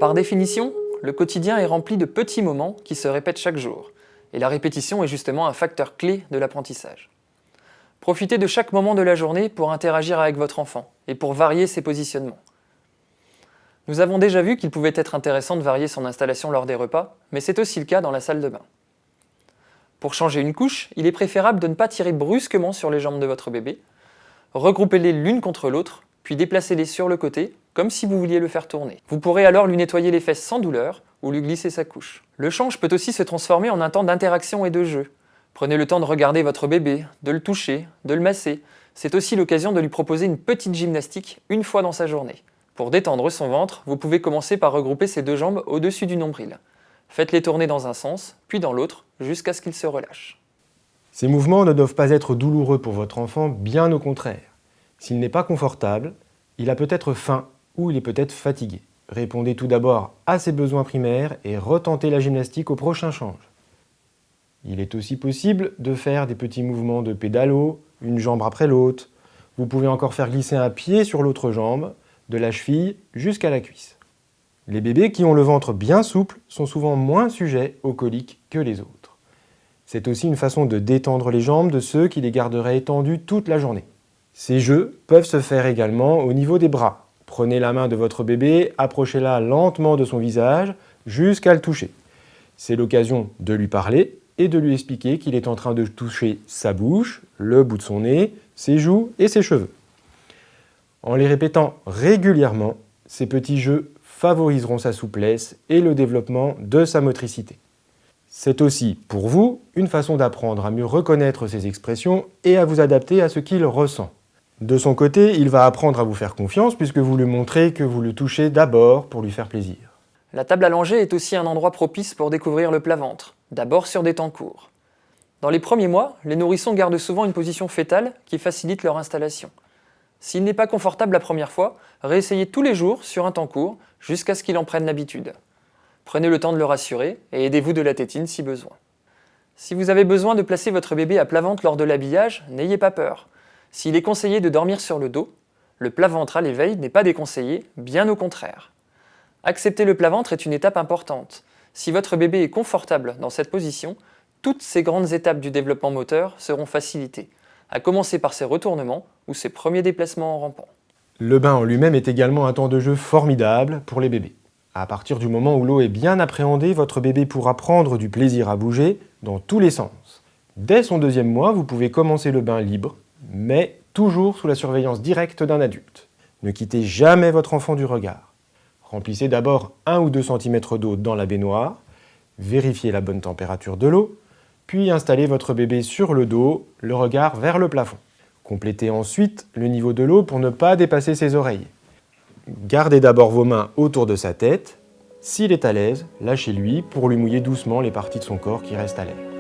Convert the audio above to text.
Par définition, le quotidien est rempli de petits moments qui se répètent chaque jour, et la répétition est justement un facteur clé de l'apprentissage. Profitez de chaque moment de la journée pour interagir avec votre enfant et pour varier ses positionnements. Nous avons déjà vu qu'il pouvait être intéressant de varier son installation lors des repas, mais c'est aussi le cas dans la salle de bain. Pour changer une couche, il est préférable de ne pas tirer brusquement sur les jambes de votre bébé. Regroupez-les l'une contre l'autre, puis déplacez-les sur le côté, comme si vous vouliez le faire tourner. Vous pourrez alors lui nettoyer les fesses sans douleur ou lui glisser sa couche. Le change peut aussi se transformer en un temps d'interaction et de jeu. Prenez le temps de regarder votre bébé, de le toucher, de le masser. C'est aussi l'occasion de lui proposer une petite gymnastique une fois dans sa journée. Pour détendre son ventre, vous pouvez commencer par regrouper ses deux jambes au-dessus du nombril. Faites-les tourner dans un sens, puis dans l'autre, jusqu'à ce qu'il se relâche. Ces mouvements ne doivent pas être douloureux pour votre enfant, bien au contraire. S'il n'est pas confortable, il a peut-être faim ou il est peut-être fatigué. Répondez tout d'abord à ses besoins primaires et retentez la gymnastique au prochain change. Il est aussi possible de faire des petits mouvements de pédalo, une jambe après l'autre. Vous pouvez encore faire glisser un pied sur l'autre jambe, de la cheville jusqu'à la cuisse. Les bébés qui ont le ventre bien souple sont souvent moins sujets aux coliques que les autres. C'est aussi une façon de détendre les jambes de ceux qui les garderaient étendues toute la journée. Ces jeux peuvent se faire également au niveau des bras. Prenez la main de votre bébé, approchez-la lentement de son visage jusqu'à le toucher. C'est l'occasion de lui parler et de lui expliquer qu'il est en train de toucher sa bouche, le bout de son nez, ses joues et ses cheveux. En les répétant régulièrement, ces petits jeux favoriseront sa souplesse et le développement de sa motricité. C'est aussi, pour vous, une façon d'apprendre à mieux reconnaître ses expressions et à vous adapter à ce qu'il ressent. De son côté, il va apprendre à vous faire confiance puisque vous lui montrez que vous le touchez d'abord pour lui faire plaisir. La table allongée est aussi un endroit propice pour découvrir le plat-ventre, d'abord sur des temps courts. Dans les premiers mois, les nourrissons gardent souvent une position fœtale qui facilite leur installation. S'il n'est pas confortable la première fois, réessayez tous les jours sur un temps court jusqu'à ce qu'il en prenne l'habitude. Prenez le temps de le rassurer et aidez-vous de la tétine si besoin. Si vous avez besoin de placer votre bébé à plat ventre lors de l'habillage, n'ayez pas peur. S'il est conseillé de dormir sur le dos, le plat ventre à l'éveil n'est pas déconseillé, bien au contraire. Accepter le plat ventre est une étape importante. Si votre bébé est confortable dans cette position, toutes ces grandes étapes du développement moteur seront facilitées, à commencer par ses retournements ou ses premiers déplacements en rampant. Le bain en lui-même est également un temps de jeu formidable pour les bébés. À partir du moment où l'eau est bien appréhendée, votre bébé pourra prendre du plaisir à bouger dans tous les sens. Dès son 2e mois, vous pouvez commencer le bain libre, mais toujours sous la surveillance directe d'un adulte. Ne quittez jamais votre enfant du regard. Remplissez d'abord 1 ou 2 cm d'eau dans la baignoire, vérifiez la bonne température de l'eau, puis installez votre bébé sur le dos, le regard vers le plafond. Complétez ensuite le niveau de l'eau pour ne pas dépasser ses oreilles. Gardez d'abord vos mains autour de sa tête. S'il est à l'aise, lâchez-lui pour lui mouiller doucement les parties de son corps qui restent à l'air.